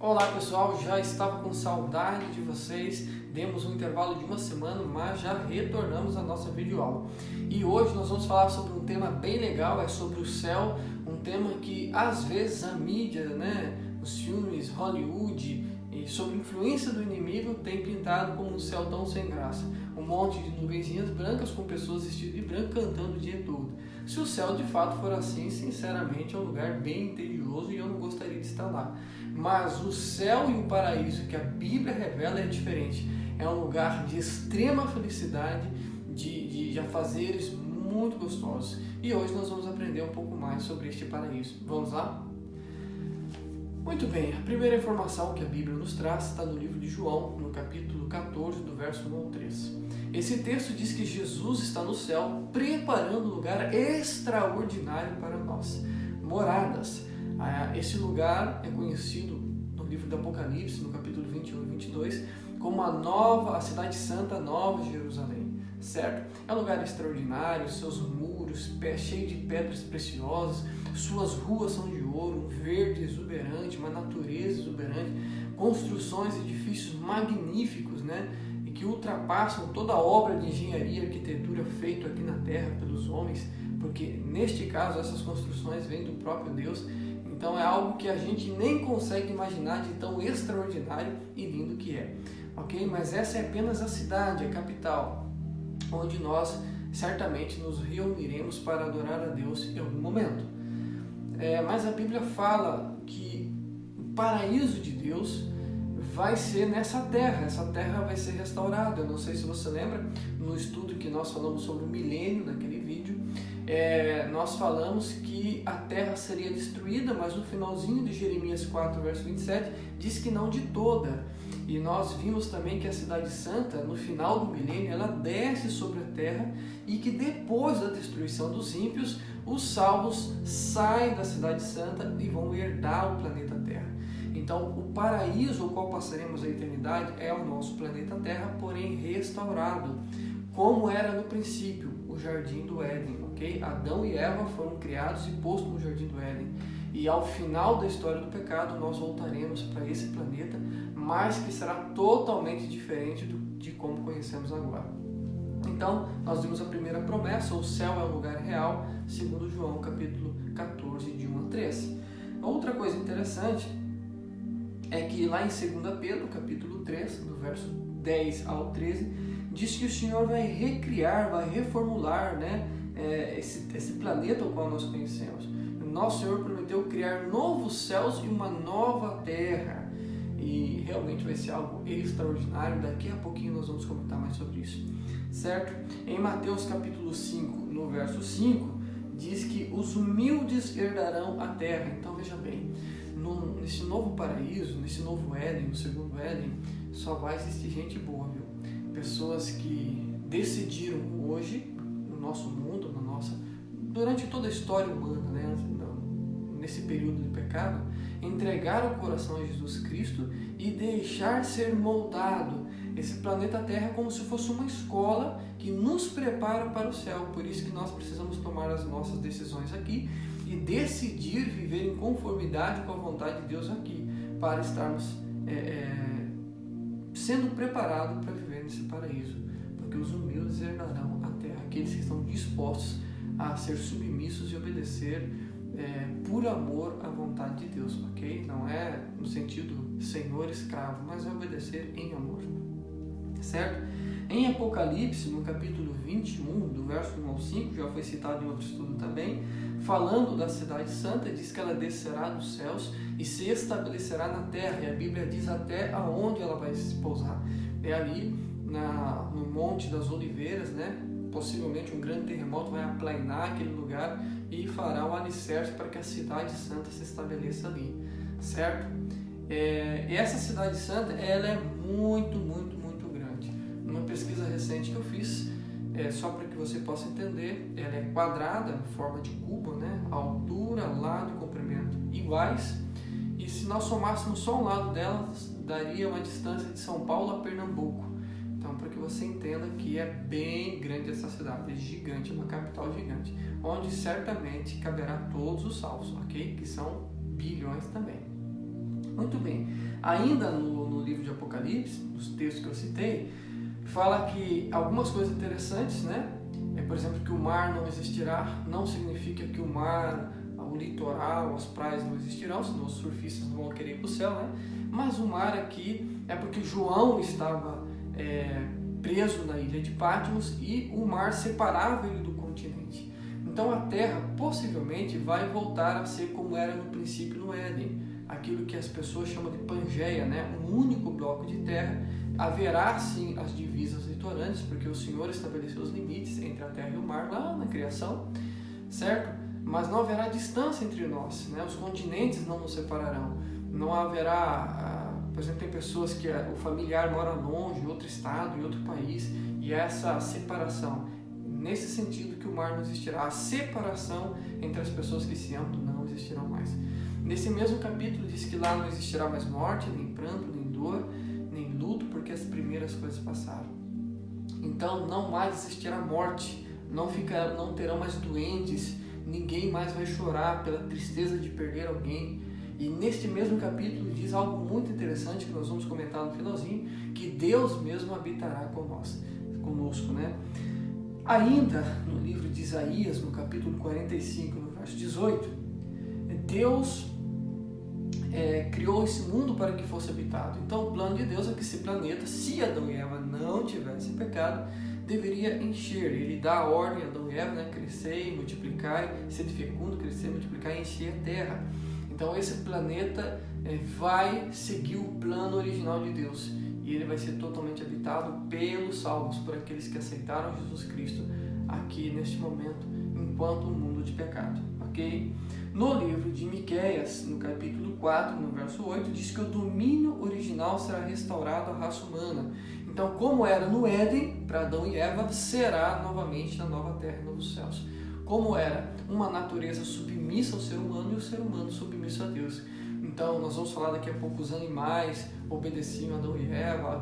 Olá pessoal, já estava com saudade de vocês, demos um intervalo de uma semana, mas já retornamos à nossa videoaula. E hoje nós vamos falar sobre um tema bem legal, é sobre o céu, um tema que às vezes a mídia, os filmes, Hollywood, e sobre a influência do inimigo tem pintado como um céu tão sem graça. Um monte de nuvenzinhas brancas com pessoas vestidas de branco cantando o dia todo. Se o céu de fato for assim, sinceramente é um lugar bem tedioso e eu não gostaria de estar lá. Mas o céu e o paraíso que a Bíblia revela é diferente. É um lugar de extrema felicidade, de afazeres muito gostosos. E hoje nós vamos aprender um pouco mais sobre este paraíso. Vamos lá? Muito bem, a primeira informação que a Bíblia nos traz está no livro de João, no capítulo 14, do verso 1 ao 3. Esse texto diz que Jesus está no céu preparando um lugar extraordinário para nós. Moradas. Esse lugar é conhecido no livro do Apocalipse, no capítulo 21 e 22, como a cidade santa, Nova Jerusalém. Certo? É um lugar extraordinário, seus muros cheios de pedras preciosas, suas ruas são de ouro, um verde exuberante, uma natureza exuberante, construções, edifícios magníficos, e que ultrapassam toda a obra de engenharia e arquitetura feita aqui na terra pelos homens, porque neste caso essas construções vêm do próprio Deus. Então é algo que a gente nem consegue imaginar de tão extraordinário e lindo que é. Ok? Mas essa é apenas a cidade, a capital, onde nós certamente nos reuniremos para adorar a Deus em algum momento. Mas a Bíblia fala que o paraíso de Deus vai ser nessa terra. Essa terra vai ser restaurada. Eu não sei se você lembra, no estudo que nós falamos sobre o milênio, naquele vídeo, nós falamos que a terra seria destruída, mas no finalzinho de Jeremias 4, verso 27, diz que não de toda. E nós vimos também que a cidade santa, no final do milênio, ela desce sobre a terra e que depois da destruição dos ímpios, os salvos saem da cidade santa e vão herdar o planeta Terra. Então, o paraíso ao qual passaremos a eternidade é o nosso planeta Terra, porém restaurado, como era no princípio, o Jardim do Éden, ok? Adão e Eva foram criados e postos no Jardim do Éden. E ao final da história do pecado, nós voltaremos para esse planeta, mas que será totalmente diferente de como conhecemos agora. Então, nós vimos a primeira promessa, o céu é um lugar real, segundo João, capítulo 14, de 1 a 3. Outra coisa interessante é que lá em 2 Pedro, capítulo 3, do verso 10 ao 13, diz que o Senhor vai recriar, vai reformular esse planeta ao qual nós conhecemos. Nosso Senhor prometeu criar novos céus e uma nova terra. E realmente vai ser algo extraordinário. Daqui a pouquinho nós vamos comentar mais sobre isso. Certo? Em Mateus capítulo 5, no verso 5, diz que os humildes herdarão a terra. Então veja bem, nesse novo paraíso, nesse novo Éden, no segundo Éden, só vai existir gente boa, viu? Pessoas que decidiram hoje, no nosso mundo, durante toda a história humana, nesse período de pecado, entregar o coração a Jesus Cristo e deixar ser moldado. Esse planeta Terra é como se fosse uma escola que nos prepara para o céu. Por isso que nós precisamos tomar as nossas decisões aqui e decidir viver em conformidade com a vontade de Deus aqui, para estarmos sendo preparados para viver nesse paraíso. Porque os humildes herdarão a terra, aqueles que estão dispostos a ser submissos e obedecer por amor à vontade de Deus, ok? Não é no sentido senhor-escravo, mas é obedecer em amor, certo? Em Apocalipse, no capítulo 21, do verso 1 ao 5, já foi citado em outro estudo também, falando da cidade santa, diz que ela descerá dos céus e se estabelecerá na terra, e a Bíblia diz até aonde ela vai se pousar. É ali no Monte das Oliveiras, possivelmente um grande terremoto vai aplainar aquele lugar e fará um alicerce para que a cidade santa se estabeleça ali, certo? E essa cidade santa, ela é muito, muito, muito grande. Numa pesquisa recente que eu fiz, só para que você possa entender, ela é quadrada, em forma de cubo, altura, lado e comprimento iguais, e se nós somássemos só um lado dela, daria uma distância de São Paulo a Pernambuco. Então, para que você entenda que é bem grande essa cidade, é gigante, é uma capital gigante, onde certamente caberá todos os salvos, ok? Que são bilhões também. Muito bem. Ainda no livro de Apocalipse, nos textos que eu citei, fala que algumas coisas interessantes, né? Por exemplo, que o mar não existirá, não significa que o mar, o litoral, as praias não existirão, senão os surfistas não vão querer ir para o céu, né? Mas o mar aqui é porque João estava preso na ilha de Patmos e o mar separava ele do continente. Então a terra possivelmente vai voltar a ser como era no princípio no Éden, aquilo que as pessoas chamam de Pangeia, né? Um único bloco de terra. Haverá sim as divisas litorâneas, porque o Senhor estabeleceu os limites entre a terra e o mar lá na criação, certo? Mas não haverá distância entre nós, né? Os continentes não nos separarão. Não haverá, por exemplo, tem pessoas que o familiar mora longe, em outro estado, em outro país, e essa separação, nesse sentido que o mar não existirá, a separação entre as pessoas que se amam não existirão mais. Nesse mesmo capítulo diz que lá não existirá mais morte, nem pranto, nem dor, nem luto, porque as primeiras coisas passaram. Então não mais existirá morte, não terão mais doentes, ninguém mais vai chorar pela tristeza de perder alguém. E neste mesmo capítulo diz algo muito interessante que nós vamos comentar no finalzinho, que Deus mesmo habitará conosco, né? Ainda no livro de Isaías, no capítulo 45, no verso 18, Deus criou esse mundo para que fosse habitado. Então o plano de Deus é que esse planeta, se Adão e Eva não tivessem pecado, deveria encher. Ele dá a ordem a Adão e Eva, né? Crescer e multiplicar, ser fecundo, crescer, multiplicar e encher a terra. Então esse planeta vai seguir o plano original de Deus e ele vai ser totalmente habitado pelos salvos, por aqueles que aceitaram Jesus Cristo aqui neste momento, enquanto um mundo de pecado, ok? No livro de Miqueias, no capítulo 4, no verso 8, diz que o domínio original será restaurado à raça humana. Então, como era no Éden, para Adão e Eva, será novamente na nova terra e novos céus. Como era uma natureza submissa ao ser humano e o ser humano submisso a Deus. Então, nós vamos falar daqui a pouco, os animais obedeciam a Adão e Eva,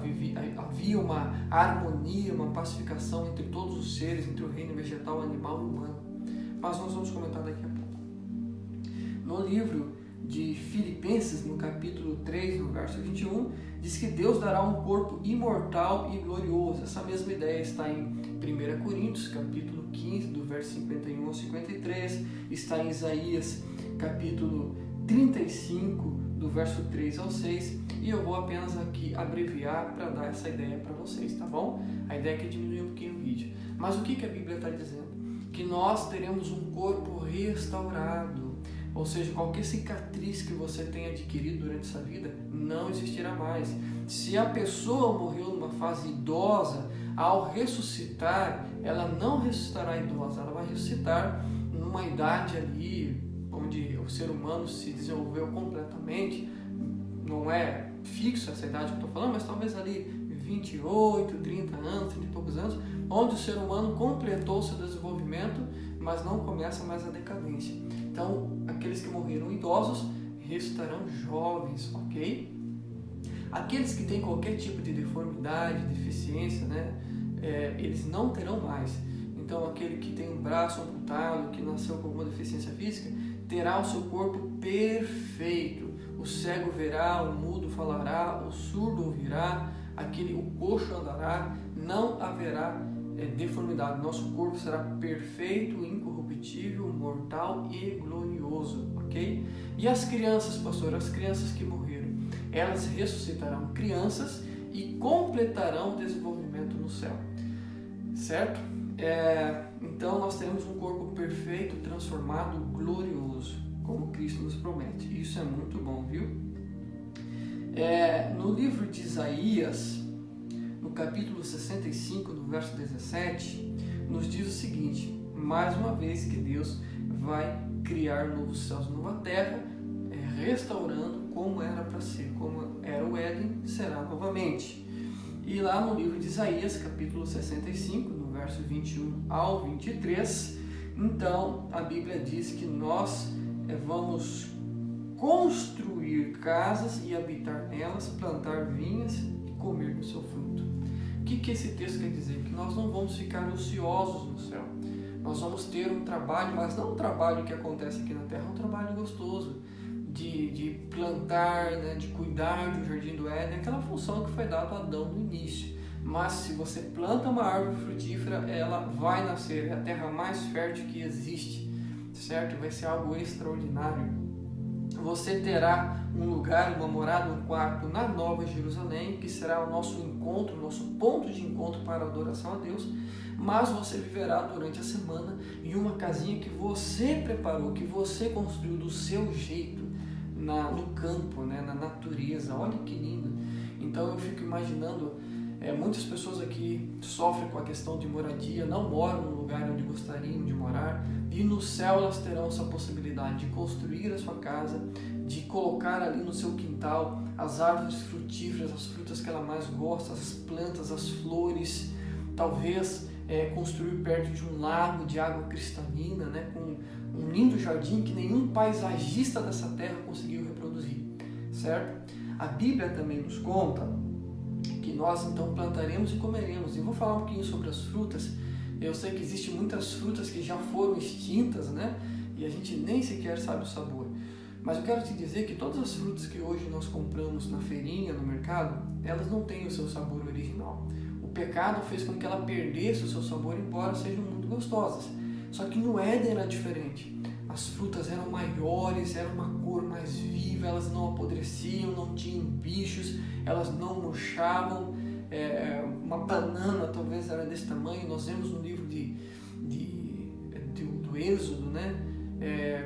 havia uma harmonia, uma pacificação entre todos os seres, entre o reino vegetal, animal e humano. Mas nós vamos comentar daqui a pouco. No livro de Filipenses, no capítulo 3, no verso 21, diz que Deus dará um corpo imortal e glorioso. Essa mesma ideia está em 1 Coríntios, capítulo 15, do verso 51 ao 53, está em Isaías, capítulo 35, do verso 3 ao 6, e eu vou apenas aqui abreviar para dar essa ideia para vocês, tá bom? A ideia é que diminui um pouquinho o vídeo. Mas o que a Bíblia está dizendo? Que nós teremos um corpo restaurado, ou seja, qualquer cicatriz que você tenha adquirido durante essa vida não existirá mais. Se a pessoa morreu numa fase idosa, ao ressuscitar, ela não ressuscitará idosa, ela vai ressuscitar numa idade ali onde o ser humano se desenvolveu completamente. Não é fixo essa idade que eu estou falando, mas talvez ali 28, 30 anos, 30 e poucos anos, onde o ser humano completou o seu desenvolvimento, mas não começa mais a decadência. Então, aqueles que morreram idosos ressuscitarão jovens, ok? Aqueles que têm qualquer tipo de deformidade, deficiência, né, eles não terão mais. Então, aquele que tem um braço amputado, que nasceu com alguma deficiência física, terá o seu corpo perfeito. O cego verá, o mudo falará, o surdo ouvirá, o coxo andará, não haverá deformidade. Nosso corpo será perfeito, incorruptível, mortal e glorioso, ok? E as crianças, pastor, as crianças que morreram, elas ressuscitarão crianças e completarão o desenvolvimento no céu, certo? Então nós teremos um corpo perfeito, transformado, glorioso, como Cristo nos promete. Isso é muito bom, viu? No livro de Isaías, no capítulo 65, no verso 17, nos diz o seguinte: mais uma vez que Deus vai criar novos céus e nova terra, restaurando como era para ser, como era o Éden, será novamente. E lá no livro de Isaías, capítulo 65, no verso 21 ao 23, então a Bíblia diz que nós vamos construir casas e habitar nelas, plantar vinhas e comer do seu fruto. O que esse texto quer dizer? Que nós não vamos ficar ociosos no céu. Nós vamos ter um trabalho, mas não um trabalho que acontece aqui na terra, um trabalho gostoso. de plantar, né, de cuidar do jardim do Éden, aquela função que foi dada a Adão no início. Mas se você planta uma árvore frutífera, ela vai nascer, é a terra mais fértil que existe, certo? Vai ser algo extraordinário. Você terá um lugar, uma morada, um quarto na Nova Jerusalém, que será o nosso encontro, o nosso ponto de encontro para a adoração a Deus, mas você viverá durante a semana em uma casinha que você preparou, que você construiu do seu jeito, no campo, né, na natureza. Olha que lindo! Então eu fico imaginando, muitas pessoas aqui sofrem com a questão de moradia, não moram no lugar onde gostariam de morar, e no céu elas terão essa possibilidade de construir a sua casa, de colocar ali no seu quintal as árvores frutíferas, as frutas que ela mais gosta, as plantas, as flores, talvez construir perto de um lago de água cristalina, né, com um lindo jardim que nenhum paisagista dessa terra conseguiu reproduzir, certo? A Bíblia também nos conta que nós então plantaremos e comeremos. E vou falar um pouquinho sobre as frutas. Eu sei que existem muitas frutas que já foram extintas, né? E a gente nem sequer sabe o sabor. Mas eu quero te dizer que todas as frutas que hoje nós compramos na feirinha, no mercado, elas não têm o seu sabor original. O pecado fez com que ela perdesse o seu sabor, embora sejam muito gostosas. Só que no Éden era diferente. As frutas eram maiores, era uma cor mais viva, elas não apodreciam, não tinham bichos, elas não murchavam. Uma banana talvez era desse tamanho. Nós vemos no livro do Êxodo, né?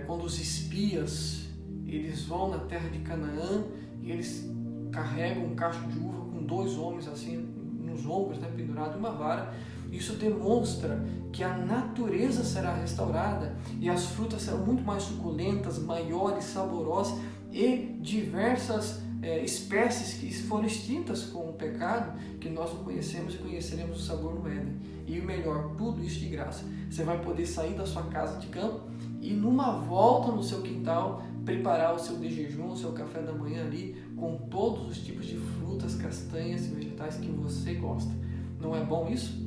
Quando os espias eles vão na terra de Canaã e eles carregam um cacho de uva com 2 homens assim nos ombros, né, pendurado em uma vara. Isso demonstra que a natureza será restaurada e as frutas serão muito mais suculentas, maiores, saborosas, e diversas espécies que foram extintas com o pecado, que nós não conhecemos e conheceremos o sabor no Éden. E o melhor, tudo isso de graça. Você vai poder sair da sua casa de campo e numa volta no seu quintal preparar o seu de jejum, o seu café da manhã ali, com todos os tipos de frutas, castanhas e vegetais que você gosta. Não é bom isso?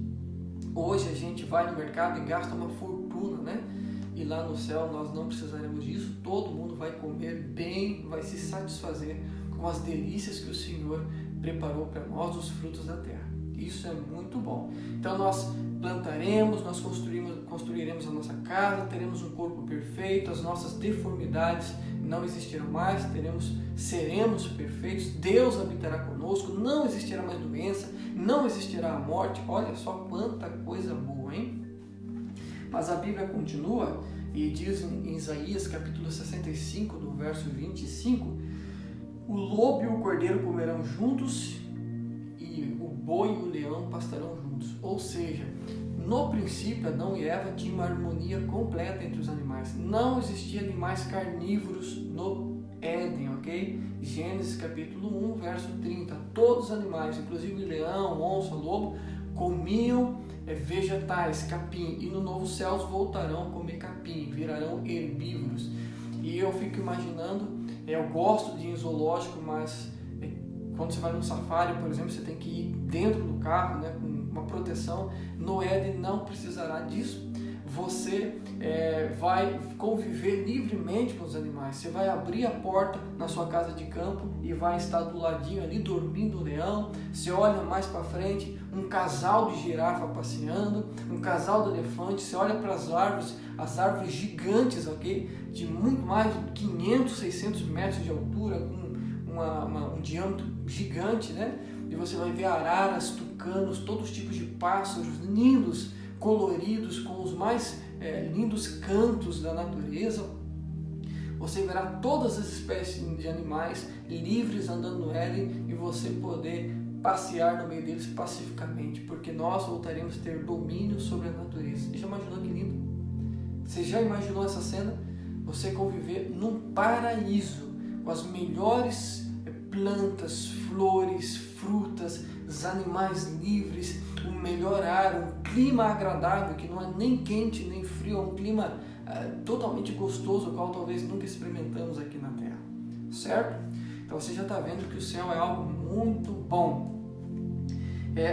Hoje a gente vai no mercado e gasta uma fortuna, né? E lá no céu nós não precisaremos disso. Todo mundo vai comer bem, vai se satisfazer com as delícias que o Senhor preparou para nós, os frutos da terra. Isso é muito bom. Então nós plantaremos, nós construiremos a nossa casa, teremos um corpo perfeito, as nossas deformidades não existirão mais, seremos perfeitos, Deus habitará conosco, não existirá mais doença, não existirá a morte. Olha só quanta coisa boa, hein? Mas a Bíblia continua e diz em Isaías capítulo 65, do verso 25, o lobo e o cordeiro comerão juntos e o boi e o leão pastarão juntos. Ou seja, no princípio, Adão e Eva tinham uma harmonia completa entre os animais. Não existiam animais carnívoros no Éden, ok? Gênesis capítulo 1, verso 30. Todos os animais, inclusive leão, onça, lobo, comiam vegetais, capim. E no novo céu voltarão a comer capim, virarão herbívoros. E eu fico imaginando, eu gosto de ir em zoológico, mas quando você vai no safari, por exemplo, você tem que ir dentro do carro, né, com uma proteção. No Éden não precisará disso. Você vai conviver livremente com os animais. Você vai abrir a porta na sua casa de campo e vai estar do ladinho ali dormindo o leão. Você olha mais para frente, um casal de girafa passeando, um casal de elefante. Você olha para as árvores gigantes, ok? De muito mais de 500, 600 metros de altura, com um diâmetro gigante, né? E você vai ver araras, tucanos, todos os tipos de pássaros lindos, coloridos, com os mais lindos cantos da natureza. Você verá todas as espécies de animais livres andando no Éden e você poder passear no meio deles pacificamente, porque nós voltaremos a ter domínio sobre a natureza. Você já imaginou que lindo? Você já imaginou essa cena? Você conviver num paraíso com as melhores plantas, flores, frutas, os animais livres, o melhor ar, um clima agradável que não é nem quente nem frio, é um clima totalmente gostoso, o qual talvez nunca experimentamos aqui na Terra, certo? Então você já está vendo que o céu é algo muito bom.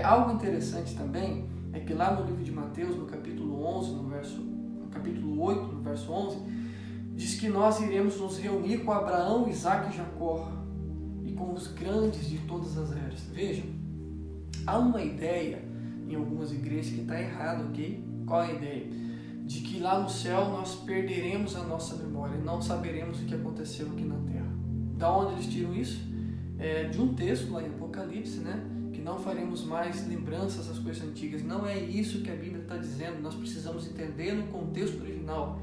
Algo interessante também é que lá no livro de Mateus, no capítulo 11, no capítulo 8, no verso 11, diz que nós iremos nos reunir com Abraão, Isaque e Jacó e com os grandes de todas as eras. Vejam, há uma ideia em algumas igrejas que está errada, ok? Qual é a ideia? De que lá no céu nós perderemos a nossa memória, não saberemos o que aconteceu aqui na terra. Da onde eles tiram isso? De um texto lá em Apocalipse, né? Que não faremos mais lembranças das coisas antigas. Não é isso que a Bíblia está dizendo, nós precisamos entender no contexto original.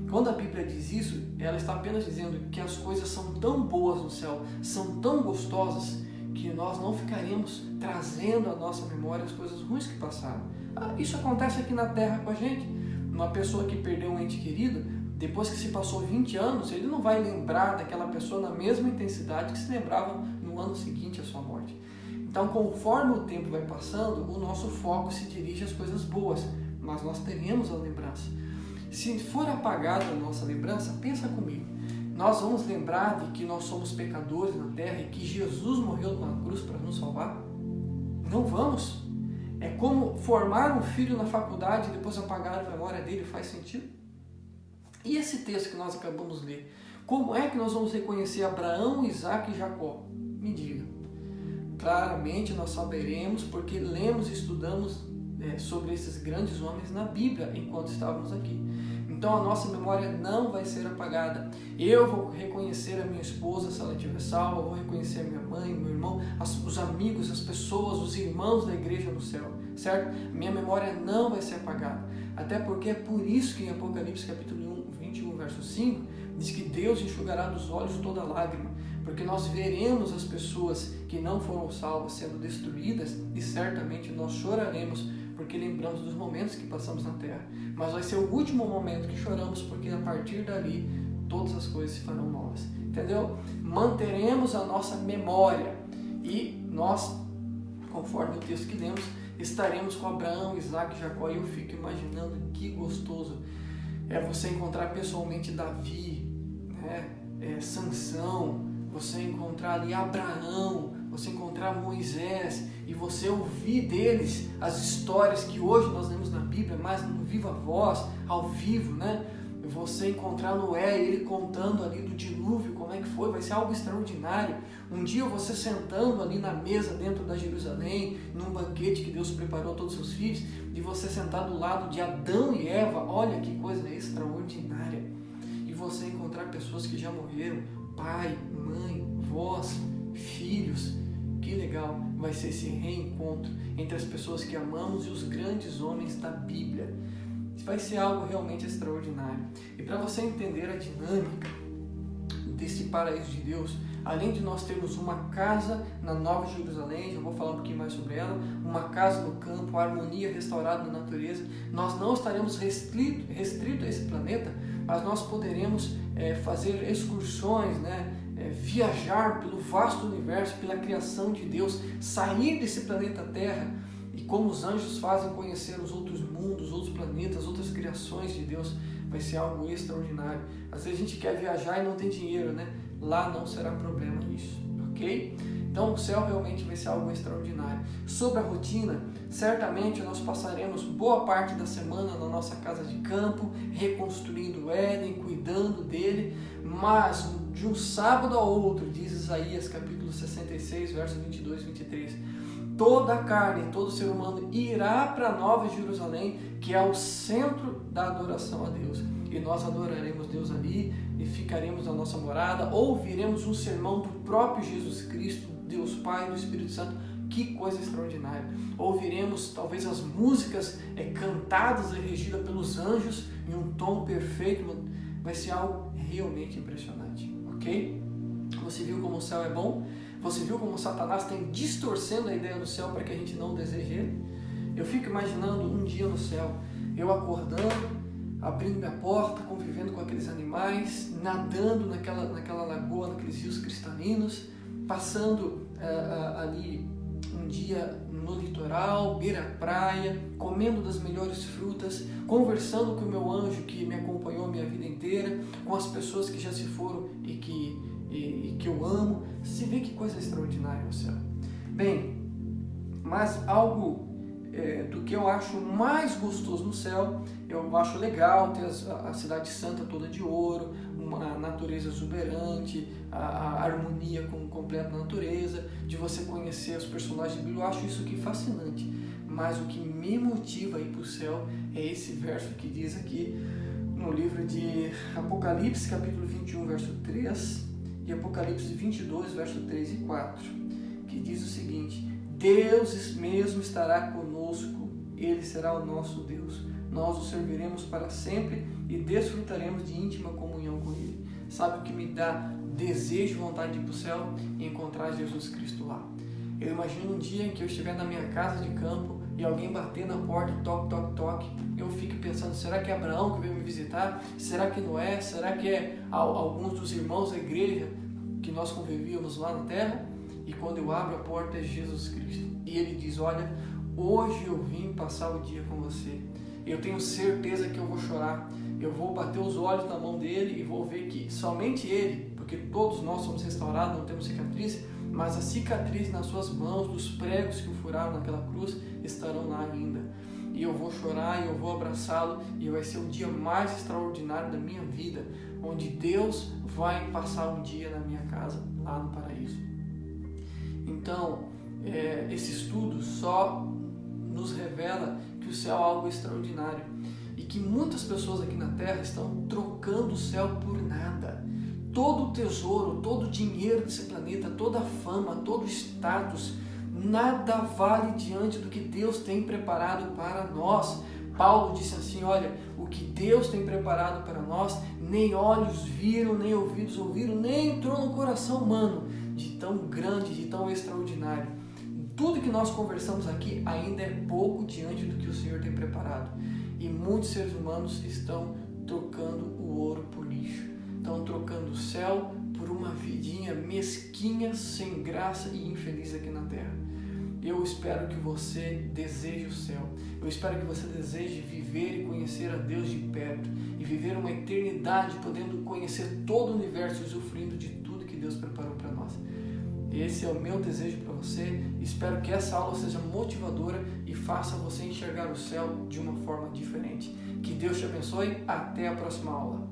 Quando a Bíblia diz isso, ela está apenas dizendo que as coisas são tão boas no céu, são tão gostosas, que nós não ficaremos trazendo à nossa memória as coisas ruins que passaram. Isso acontece aqui na terra com a gente. Uma pessoa que perdeu um ente querido, depois que se passou 20 anos, ele não vai lembrar daquela pessoa na mesma intensidade que se lembrava no ano seguinte à sua morte. Então, conforme o tempo vai passando, o nosso foco se dirige às coisas boas, mas nós teremos a lembrança. Se for apagada a nossa lembrança, pensa comigo, nós vamos lembrar de que nós somos pecadores na terra e que Jesus morreu na cruz para nos salvar? Não vamos. É como formar um filho na faculdade e depois apagar a memória dele, faz sentido? E esse texto que nós acabamos de ler, como é que nós vamos reconhecer Abraão, Isaque e Jacó? Me diga. Claramente nós saberemos porque lemos e estudamos sobre esses grandes homens na Bíblia enquanto estávamos aqui. Então a nossa memória não vai ser apagada. Eu vou reconhecer a minha esposa se ela estiver salva, eu vou reconhecer a minha mãe, meu irmão, os amigos, as pessoas, os irmãos da igreja no céu, certo? Minha memória não vai ser apagada. Até porque é por isso que em Apocalipse capítulo 21, verso 5, diz que Deus enxugará dos olhos toda lágrima, porque nós veremos as pessoas que não foram salvas sendo destruídas e certamente nós choraremos porque lembramos dos momentos que passamos na terra. Mas vai ser o último momento que choramos, porque a partir dali todas as coisas se farão novas. Entendeu? Manteremos a nossa memória e nós, conforme o texto que lemos, estaremos com Abraão, Isaque e Jacó. E eu fico imaginando que gostoso é você encontrar pessoalmente Davi, né? Sansão, você encontrar ali Abraão, você encontrar Moisés e você ouvir deles as histórias que hoje nós lemos na Bíblia, mas no viva voz, ao vivo, né? Você encontrar Noé, ele contando ali do dilúvio, como é que foi, vai ser algo extraordinário. Um dia você sentando ali na mesa dentro da Jerusalém, num banquete que Deus preparou a todos os seus filhos, e você sentar do lado de Adão e Eva, olha que coisa extraordinária. E você encontrar pessoas que já morreram, pai, mãe, vós, filhos. Que legal vai ser esse reencontro entre as pessoas que amamos e os grandes homens da Bíblia. Vai ser algo realmente extraordinário. E para você entender a dinâmica desse paraíso de Deus, além de nós termos uma casa na Nova Jerusalém, já vou falar um pouquinho mais sobre ela, uma casa no campo, a harmonia restaurada na natureza, nós não estaremos restritos a esse planeta, mas nós poderemos fazer excursões, né? Viajar pelo vasto universo, pela criação de Deus, sair desse planeta Terra e como os anjos fazem conhecer os outros mundos, outros planetas, outras criações de Deus, vai ser algo extraordinário. Às vezes a gente quer viajar e não tem dinheiro, né? Lá não será problema isso, ok? Então o céu realmente vai ser algo extraordinário. Sobre a rotina, certamente nós passaremos boa parte da semana na nossa casa de campo, reconstruindo o Éden, cuidando dele, mas de um sábado a outro, diz Isaías capítulo 66, versos 22 e 23, toda a carne, todo ser humano irá para a Nova Jerusalém, que é o centro da adoração a Deus. E nós adoraremos Deus ali e ficaremos na nossa morada, ouviremos um sermão do próprio Jesus Cristo, Deus Pai e do Espírito Santo. Que coisa extraordinária. Ouviremos talvez as músicas cantadas e regidas pelos anjos em um tom perfeito. Vai ser algo realmente impressionante, ok? Você viu como o céu é bom? Você viu como Satanás tem distorcendo a ideia do céu para que a gente não deseje ele? Eu fico imaginando um dia no céu, eu acordando, abrindo minha porta, convivendo com aqueles animais, nadando naquela lagoa, naqueles rios cristalinos, passando ali um dia no litoral, beira-praia, comendo das melhores frutas, conversando com o meu anjo que me acompanhou a minha vida inteira, com as pessoas que já se foram e que eu amo. Você vê que coisa extraordinária o céu. Bem, mas algo do que eu acho mais gostoso no céu, eu acho legal ter a cidade santa toda de ouro, uma natureza exuberante, a harmonia com a completa natureza, de você conhecer os personagens da Bíblia. Eu acho isso aqui fascinante, mas o que me motiva a ir para o céu é esse verso que diz aqui no livro de Apocalipse, capítulo 21, verso 3, e Apocalipse 22, verso 3 e 4, que diz o seguinte: Deus mesmo estará conosco, Ele será o nosso Deus, nós o serviremos para sempre e desfrutaremos de íntima comunhão com Ele. Sabe o que me dá desejo e vontade de ir para o céu? Encontrar Jesus Cristo lá. Eu imagino um dia em que eu estiver na minha casa de campo e alguém bater na porta, toque, toque, toque, eu fico pensando, será que é Abraão que veio me visitar? Será que Noé? Será que é alguns dos irmãos da igreja que nós convivíamos lá na terra? E quando eu abro a porta é Jesus Cristo. E Ele diz, olha, hoje eu vim passar o dia com você. Eu tenho certeza que eu vou chorar. Eu vou bater os olhos na mão dele e vou ver que somente ele, porque todos nós somos restaurados, não temos cicatriz, mas a cicatriz nas suas mãos, dos pregos que o furaram naquela cruz, estarão lá ainda. E eu vou chorar, e eu vou abraçá-lo, e vai ser o dia mais extraordinário da minha vida, onde Deus vai passar um dia na minha casa, lá no paraíso. Então, esse estudo só nos revela que o céu é algo extraordinário e que muitas pessoas aqui na Terra estão trocando o céu por nada. Todo o tesouro, todo o dinheiro desse planeta, toda a fama, todo o status, nada vale diante do que Deus tem preparado para nós. Paulo disse assim, olha, o que Deus tem preparado para nós, nem olhos viram, nem ouvidos ouviram, nem entrou no coração humano, de tão grande, de tão extraordinário. Tudo que nós conversamos aqui ainda é pouco diante do que o Senhor tem preparado. E muitos seres humanos estão trocando o ouro por lixo. Estão trocando o céu por uma vidinha mesquinha, sem graça e infeliz aqui na terra. Eu espero que você deseje o céu. Eu espero que você deseje viver e conhecer a Deus de perto. E viver uma eternidade podendo conhecer todo o universo e usufruindo de tudo que Deus preparou para nós. Esse é o meu desejo para você. Espero que essa aula seja motivadora e faça você enxergar o céu de uma forma diferente. Que Deus te abençoe. Até a próxima aula.